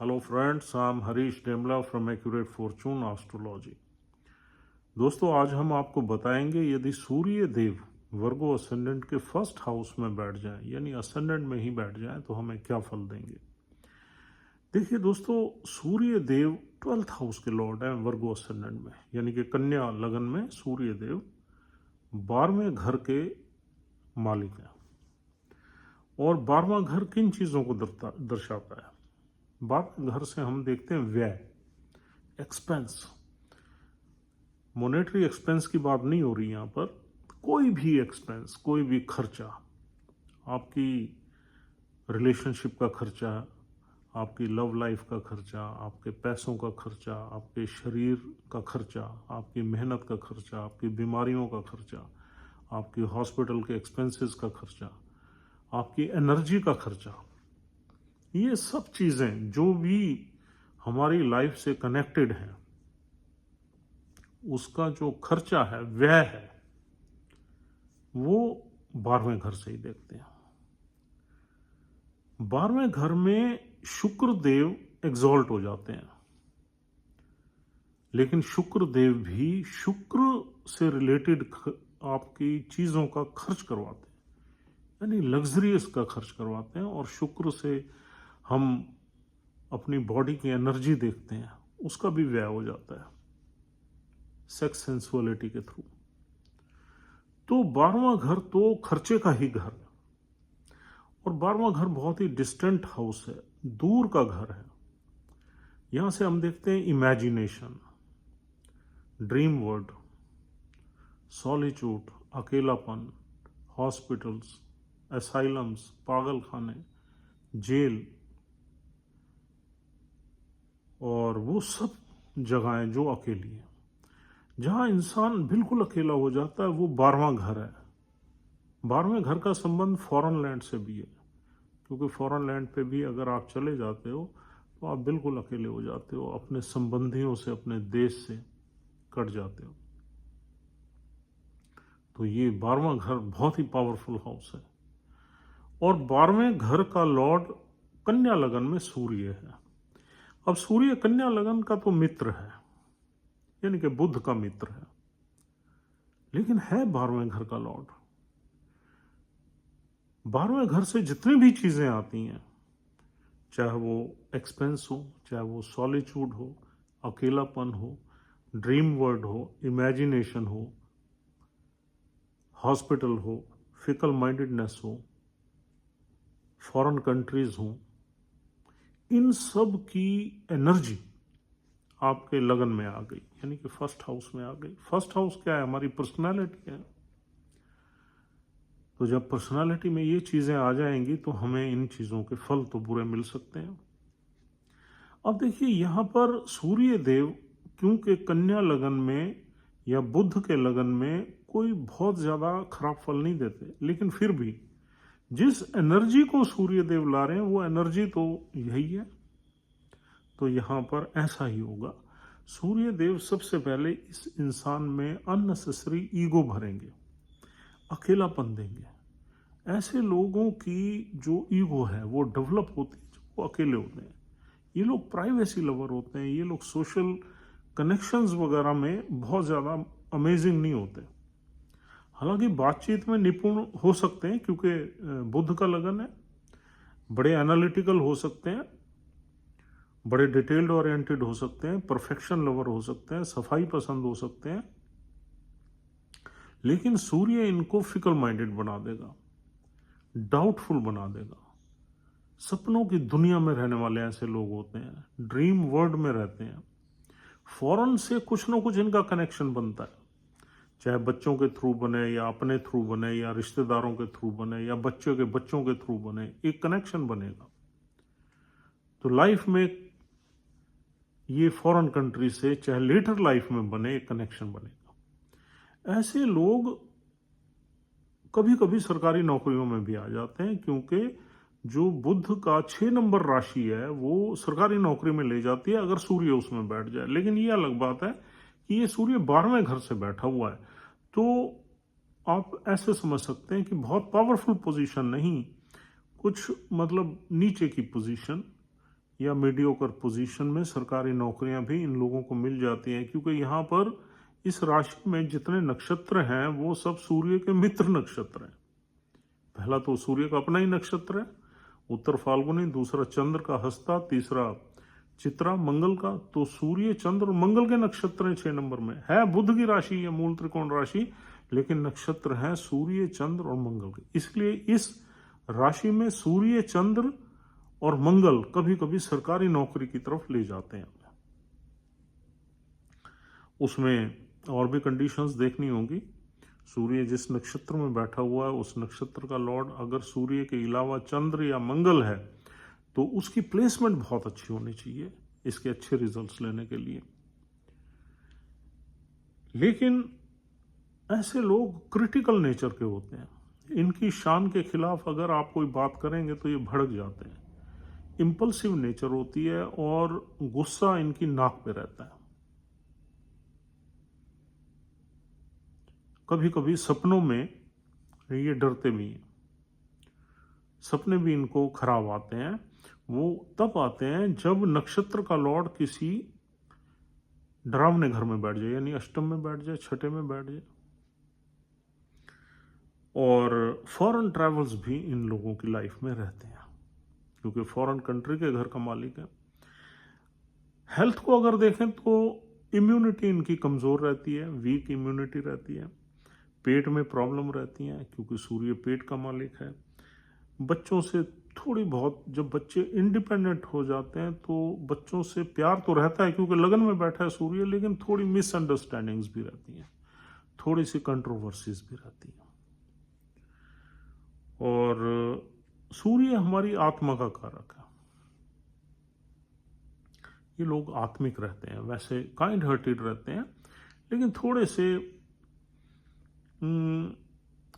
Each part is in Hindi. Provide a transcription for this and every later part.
Hello friends, I'm Harish Demla from Accurate Fortune Astrology। दोस्तों आज हम आपको बताएंगे यदि सूर्य देव वर्गो असेंडेंट के फर्स्ट हाउस में बैठ जाएं, यानी असेंडेंट में ही बैठ जाएं, तो हमें क्या फल देंगे। देखिए दोस्तों, सूर्य देव 12th हाउस के लॉर्ड हैं वर्गो असेंडेंट में, यानी कि कन्या लगन में सूर्य देव 12वें घर के मालिक हैं। और 12वां घर किन चीज़ों को दर्शाता है। 12वें घर से हम देखते हैं व्यय, एक्सपेंस। मॉनेटरी एक्सपेंस की बात नहीं हो रही यहाँ पर, कोई भी एक्सपेंस, कोई भी खर्चा, आपकी रिलेशनशिप का खर्चा, आपकी लव लाइफ का खर्चा, आपके पैसों का खर्चा, आपके शरीर का खर्चा, आपकी मेहनत का खर्चा, आपकी बीमारियों का खर्चा, आपकी हॉस्पिटल के एक्सपेंसेस का खर्चा, आपकी एनर्जी का खर्चा, ये सब चीज़ें जो भी हमारी लाइफ से कनेक्टेड हैं, उसका जो खर्चा है, व्यय है, वो 12वें घर से ही देखते हैं। 12वें घर में शुक्र देव एग्जॉल्ट हो जाते हैं, लेकिन शुक्र देव भी शुक्र से रिलेटेड आपकी चीज़ों का खर्च करवाते हैं, यानी लग्जरियस का खर्च करवाते हैं। और शुक्र से हम अपनी बॉडी की एनर्जी देखते हैं, उसका भी व्यय हो जाता है सेक्स सेंसुअलिटी के थ्रू। तो 12वां घर तो खर्चे का ही घर है, और 12वां घर बहुत ही डिस्टेंट हाउस है, दूर का घर है। यहां से हम देखते हैं इमेजिनेशन, ड्रीम वर्ल्ड, सॉलिट्यूड, अकेलापन, हॉस्पिटल्स, असाइलम्स, पागल खाने, जेल, और वो सब जगहें जो अकेली हैं, जहां इंसान बिल्कुल अकेला हो जाता है, वो 12वां घर है। 12वें घर का संबंध फॉरेन लैंड से भी है, क्योंकि फॉरेन लैंड पे भी अगर आप चले जाते हो तो आप बिल्कुल अकेले हो जाते हो, अपने संबंधियों से, अपने देश से कट जाते हो। तो ये 12वां घर बहुत ही पावरफुल हाउस है। और 12वें घर का लॉर्ड कन्या लगन में सूर्य है। अब सूर्य कन्या लगन का तो मित्र है, यानी कि बुध का मित्र है, लेकिन है 12वें घर का लॉर्ड। 12वें घर से जितनी भी चीजें आती हैं, चाहे वो एक्सपेंस हो, चाहे वो सॉलिट्यूड हो, अकेलापन हो, ड्रीम वर्ल्ड हो, इमेजिनेशन हो, हॉस्पिटल हो, फिकल माइंडेडनेस हो, फॉरेन कंट्रीज हो, इन सब की एनर्जी आपके लगन में आ गई, यानी कि फर्स्ट हाउस में आ गई। फर्स्ट हाउस क्या है? हमारी पर्सनालिटी है। तो जब पर्सनालिटी में ये चीजें आ जाएंगी तो हमें इन चीजों के फल तो बुरे मिल सकते हैं। अब देखिए, यहां पर सूर्य देव क्योंकि कन्या लगन में या बुध के लगन में कोई बहुत ज्यादा खराब फल नहीं देते, लेकिन फिर भी जिस एनर्जी को सूर्य देव ला रहे हैं वो एनर्जी तो यही है। तो यहां पर ऐसा ही होगा। सूर्य देव सबसे पहले इस इंसान में अननेसेसरी ईगो भरेंगे, अकेलापन देंगे। ऐसे लोगों की जो ईगो है वो डेवलप होती है, वो अकेले होते हैं। ये लोग प्राइवेसी लवर होते हैं, ये लोग सोशल कनेक्शंस वगैरह में बहुत ज़्यादा अमेजिंग नहीं होते। हालांकि बातचीत में निपुण हो सकते हैं, क्योंकि बुध का लगन है, बड़े एनालिटिकल हो सकते हैं, बड़े डिटेल्ड ओरिएंटेड हो सकते हैं, परफेक्शन लवर हो सकते हैं, सफाई पसंद हो सकते हैं, लेकिन सूर्य इनको फिकल माइंडेड बना देगा, डाउटफुल बना देगा। सपनों की दुनिया में रहने वाले ऐसे लोग होते हैं, ड्रीम वर्ल्ड में रहते हैं। फॉरेन से कुछ ना कुछ इनका कनेक्शन बनता है, चाहे बच्चों के थ्रू बने, या अपने थ्रू बने, या रिश्तेदारों के थ्रू बने, या बच्चों के थ्रू बने, एक कनेक्शन बनेगा। तो लाइफ में ये फॉरेन कंट्री से, चाहे लेटर लाइफ में बने, एक कनेक्शन बनेगा। ऐसे लोग कभी कभी सरकारी नौकरियों में भी आ जाते हैं, क्योंकि जो बुध का 6 नंबर राशि है वो सरकारी नौकरी में ले जाती है अगर सूर्य उसमें बैठ जाए। लेकिन ये अलग बात है कि ये सूर्य 12वें घर से बैठा हुआ है, तो आप ऐसे समझ सकते हैं कि बहुत पावरफुल पोजीशन नहीं, कुछ मतलब नीचे की पोजीशन, या मीडियोकर पोजीशन में सरकारी नौकरियां भी इन लोगों को मिल जाती हैं, क्योंकि यहाँ पर इस राशि में जितने नक्षत्र हैं वो सब सूर्य के मित्र नक्षत्र हैं। पहला तो सूर्य का अपना ही नक्षत्र है उत्तर फाल्गुनी, दूसरा चंद्र का हस्ता, तीसरा चित्रा मंगल का। तो सूर्य, चंद्र और मंगल के नक्षत्र हैं 6 नंबर में। है बुध की राशि है, मूल त्रिकोण राशि, लेकिन नक्षत्र हैं सूर्य, चंद्र और मंगल के। इसलिए इस राशि में सूर्य, चंद्र और मंगल कभी कभी सरकारी नौकरी की तरफ ले जाते हैं। उसमें और भी कंडीशंस देखनी होगी। सूर्य जिस नक्षत्र में बैठा हुआ है उस नक्षत्र का लॉर्ड अगर सूर्य के अलावा चंद्र या मंगल है तो उसकी प्लेसमेंट बहुत अच्छी होनी चाहिए इसके अच्छे रिजल्ट्स लेने के लिए। लेकिन ऐसे लोग क्रिटिकल नेचर के होते हैं, इनकी शान के खिलाफ अगर आप कोई बात करेंगे तो ये भड़क जाते हैं। इंपल्सिव नेचर होती है और गुस्सा इनकी नाक पे रहता है। कभी कभी सपनों में ये डरते भी हैं, सपने भी इनको खराब आते हैं। वो तब आते हैं जब नक्षत्र का लॉर्ड किसी डरावने घर में बैठ जाए, यानी अष्टम में बैठ जाए, छठे में बैठ जाए। और फॉरेन ट्रैवल्स भी इन लोगों की लाइफ में रहते हैं, क्योंकि फॉरेन कंट्री के घर का मालिक है। हेल्थ को अगर देखें तो इम्यूनिटी इनकी कमज़ोर रहती है, वीक इम्यूनिटी रहती है। पेट में प्रॉब्लम रहती हैं क्योंकि सूर्य पेट का मालिक है। बच्चों से थोड़ी बहुत, जब बच्चे इंडिपेंडेंट हो जाते हैं तो बच्चों से प्यार तो रहता है क्योंकि लगन में बैठा है सूर्य, लेकिन थोड़ी मिसअंडरस्टैंडिंग्स भी रहती हैं, थोड़ी सी कंट्रोवर्सीज भी रहती हैं। और सूर्य हमारी आत्मा का कारक है। ये लोग आत्मिक रहते हैं, वैसे काइंड हार्टेड रहते हैं, लेकिन थोड़े से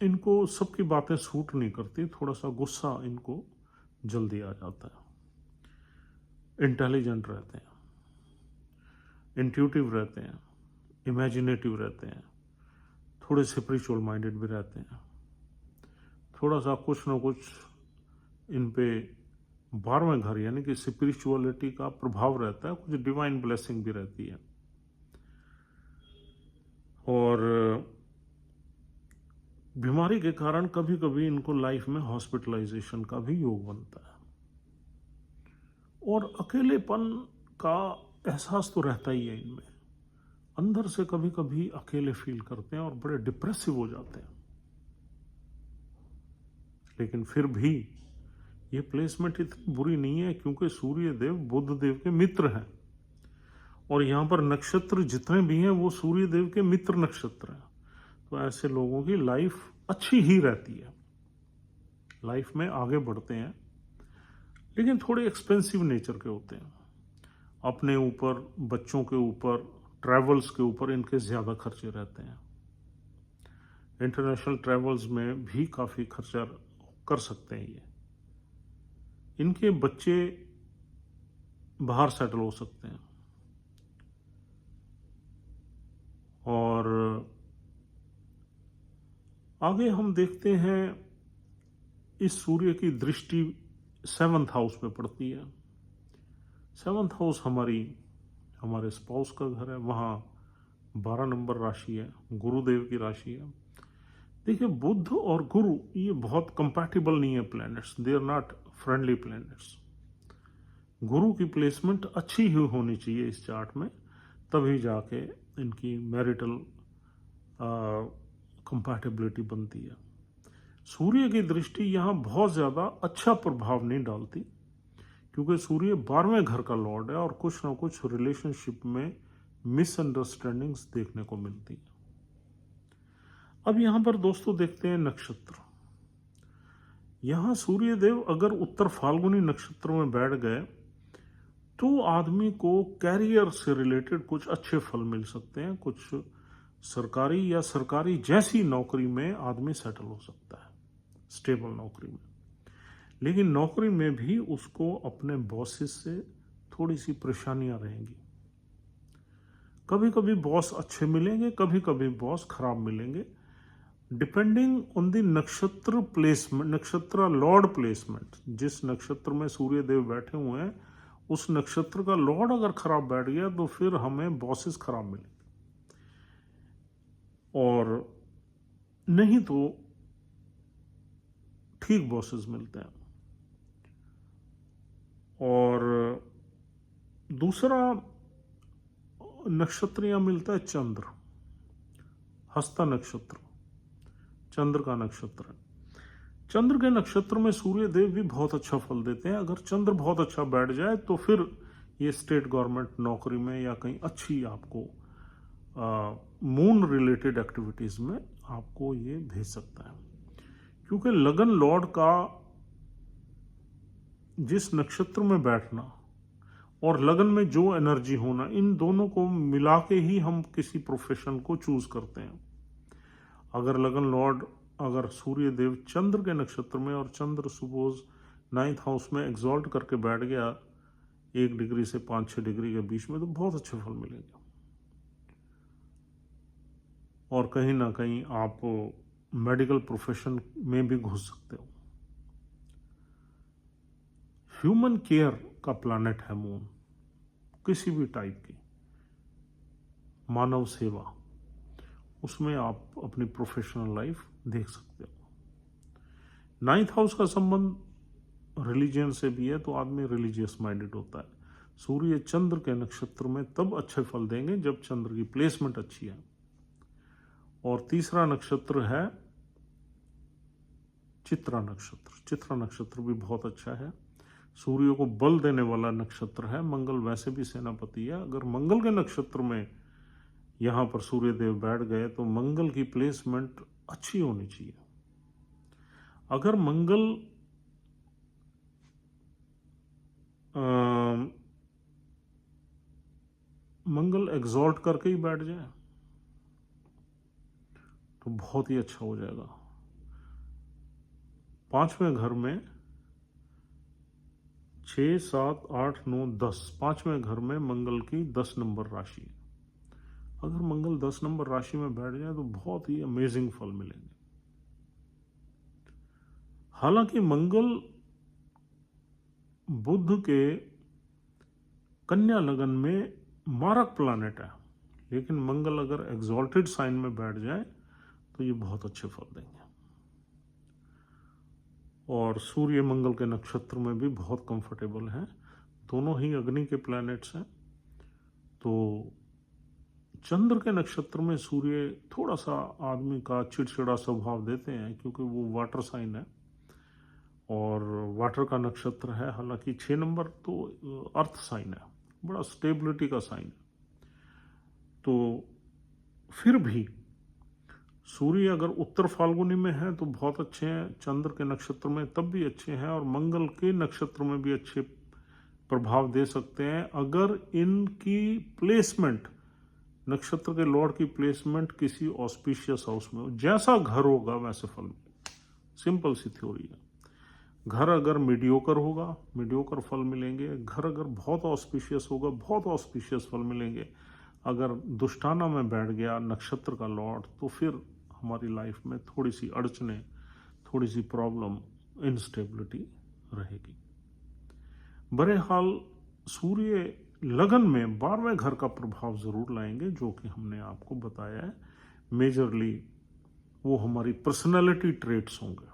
इनको सबकी बातें सूट नहीं करती, थोड़ा सा गुस्सा इनको जल्दी आ जाता है। इंटेलिजेंट रहते हैं, इंट्यूटिव रहते हैं, इमेजिनेटिव रहते हैं, थोड़े स्पिरिचुअल माइंडेड भी रहते हैं। थोड़ा सा कुछ ना कुछ इन पे 12वें घर यानी कि स्पिरिचुअलिटी का प्रभाव रहता है, कुछ डिवाइन ब्लेसिंग भी रहती है। और बीमारी के कारण कभी कभी इनको लाइफ में हॉस्पिटलाइजेशन का भी योग बनता है। और अकेलेपन का एहसास तो रहता ही है इनमें, अंदर से कभी कभी अकेले फील करते हैं और बड़े डिप्रेसिव हो जाते हैं। लेकिन फिर भी ये प्लेसमेंट इतनी बुरी नहीं है क्योंकि सूर्य देव बुध देव के मित्र हैं, और यहाँ पर नक्षत्र जितने भी हैं वो सूर्य देव के मित्र नक्षत्र हैं। तो ऐसे लोगों की लाइफ अच्छी ही रहती है, लाइफ में आगे बढ़ते हैं, लेकिन थोड़े एक्सपेंसिव नेचर के होते हैं। अपने ऊपर, बच्चों के ऊपर, ट्रैवल्स के ऊपर इनके ज़्यादा खर्चे रहते हैं। इंटरनेशनल ट्रैवल्स में भी काफ़ी खर्चा कर सकते हैं ये। इनके बच्चे बाहर सेटल हो सकते हैं। और आगे हम देखते हैं इस सूर्य की दृष्टि 7th हाउस पे पड़ती है। 7th हाउस हमारे स्पाउस का घर है, वहाँ 12 नंबर राशि है, गुरुदेव की राशि है। देखिए, बुध और गुरु ये बहुत कंपैटिबल नहीं है planets, they are not friendly planets. Guru की प्लेसमेंट अच्छी ही होनी चाहिए इस चार्ट में, तभी जाके इनकी मैरिटल कंपैटिबिलिटी बनती है। सूर्य की दृष्टि यहाँ बहुत ज़्यादा अच्छा प्रभाव नहीं डालती क्योंकि सूर्य 12वें घर का लॉर्ड है और कुछ ना कुछ रिलेशनशिप में मिसअंडरस्टैंडिंग्स देखने को मिलती है। अब यहाँ पर दोस्तों देखते हैं नक्षत्र। यहाँ सूर्य देव अगर उत्तर फाल्गुनी नक्षत्र में बैठ गए तो आदमी को कैरियर से रिलेटेड कुछ अच्छे फल मिल सकते हैं, कुछ सरकारी या सरकारी जैसी नौकरी में आदमी सेटल हो सकता है, स्टेबल नौकरी में। लेकिन नौकरी में भी उसको अपने बॉसेस से थोड़ी सी परेशानियां रहेंगी। कभी कभी बॉस अच्छे मिलेंगे, कभी कभी बॉस खराब मिलेंगे, डिपेंडिंग ऑन द नक्षत्र प्लेसमेंट, नक्षत्र लॉर्ड प्लेसमेंट। जिस नक्षत्र में सूर्य देव बैठे हुए हैं उस नक्षत्र का लॉर्ड अगर खराब बैठ गया तो फिर हमें बॉसेस खराब मिलेंगे, और नहीं तो ठीक बॉसेस मिलते हैं। और दूसरा नक्षत्र यहां मिलता है चंद्र, हस्ता नक्षत्र, चंद्र का नक्षत्र है। चंद्र के नक्षत्र में सूर्य देव भी बहुत अच्छा फल देते हैं। अगर चंद्र बहुत अच्छा बैठ जाए तो फिर ये स्टेट गवर्नमेंट नौकरी में या कहीं अच्छी आपको मून रिलेटेड एक्टिविटीज में आपको ये भेज सकता है, क्योंकि लगन लॉर्ड का जिस नक्षत्र में बैठना और लगन में जो एनर्जी होना, इन दोनों को मिला के ही हम किसी प्रोफेशन को चूज करते हैं। अगर लगन लॉर्ड, अगर सूर्य देव चंद्र के नक्षत्र में, और चंद्र सपोज 9th हाउस में एग्जॉल्ट करके बैठ गया 1 डिग्री से 5-6 डिग्री के बीच में, तो बहुत अच्छे फल मिलेंगे। और कहीं ना कहीं आप मेडिकल प्रोफेशन में भी घुस सकते हो। ह्यूमन केयर का प्लैनेट है मून, किसी भी टाइप की मानव सेवा, उसमें आप अपनी प्रोफेशनल लाइफ देख सकते हो। 9th हाउस का संबंध रिलीजियन से भी है, तो आदमी रिलीजियस माइंडेड होता है। सूर्य चंद्र के नक्षत्र में तब अच्छे फल देंगे जब चंद्र की प्लेसमेंट अच्छी है। और तीसरा नक्षत्र है चित्रा नक्षत्र। चित्रा नक्षत्र भी बहुत अच्छा है, सूर्य को बल देने वाला नक्षत्र है। मंगल वैसे भी सेनापति है। अगर मंगल के नक्षत्र में यहां पर सूर्य देव बैठ गए तो मंगल की प्लेसमेंट अच्छी होनी चाहिए। अगर मंगल एग्जॉल्ट करके ही बैठ जाए तो बहुत ही अच्छा हो जाएगा। 5वें घर में 6, 7, 8, 9, 10, 5वें घर में मंगल की 10 नंबर राशि है। अगर मंगल 10 नंबर राशि में बैठ जाए तो बहुत ही अमेजिंग फल मिलेंगे। हालांकि मंगल बुध के कन्या लगन में मारक प्लैनेट है, लेकिन मंगल अगर एग्जॉल्टेड साइन में बैठ जाए तो ये बहुत अच्छे फल देंगे। और सूर्य मंगल के नक्षत्र में भी बहुत कंफर्टेबल हैं, दोनों ही अग्नि के प्लैनेट्स हैं। तो चंद्र के नक्षत्र में सूर्य थोड़ा सा आदमी का चिड़चिड़ा स्वभाव देते हैं, क्योंकि वो वाटर साइन है और वाटर का नक्षत्र है। हालांकि 6 नंबर तो अर्थ साइन है, बड़ा स्टेबिलिटी का साइन है। तो फिर भी सूर्य अगर उत्तर फाल्गुनी में है तो बहुत अच्छे हैं, चंद्र के नक्षत्र में तब भी अच्छे हैं, और मंगल के नक्षत्र में भी अच्छे प्रभाव दे सकते हैं अगर इनकी प्लेसमेंट, नक्षत्र के लॉर्ड की प्लेसमेंट किसी ऑस्पिशियस हाउस में हो। जैसा घर होगा वैसे फल मिलेगा, सिंपल सी थ्योरी है। घर अगर मीडियोकर होगा, मीडियोकर फल मिलेंगे। घर अगर बहुत ऑस्पिशियस होगा, बहुत ऑस्पिशियस फल मिलेंगे। अगर दुष्टाना में बैठ गया नक्षत्र का लॉर्ड तो फिर हमारी लाइफ में थोड़ी सी अड़चने, थोड़ी सी प्रॉब्लम, इनस्टेबिलिटी रहेगी। बहरहाल सूर्य लगन में 12वें घर का प्रभाव जरूर लाएंगे, जो कि हमने आपको बताया है। मेजरली वो हमारी पर्सनालिटी ट्रेट्स होंगे।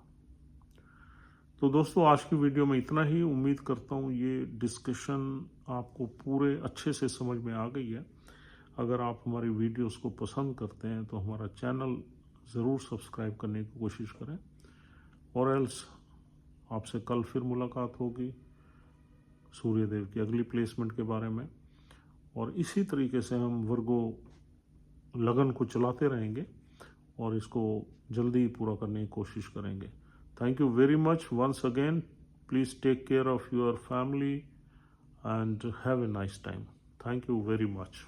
तो दोस्तों, आज की वीडियो में इतना ही। उम्मीद करता हूँ ये डिस्कशन आपको पूरे अच्छे से समझ में आ गई है। अगर आप हमारी वीडियोस को पसंद करते हैं तो हमारा चैनल ज़रूर सब्सक्राइब करने की कोशिश करें, और एल्स आपसे कल फिर मुलाकात होगी सूर्यदेव की अगली प्लेसमेंट के बारे में। और इसी तरीके से हम वर्गो लगन को चलाते रहेंगे और इसको जल्दी पूरा करने की कोशिश करेंगे। Thank you very much once again. Please take care of your family and have a nice time. Thank you very much.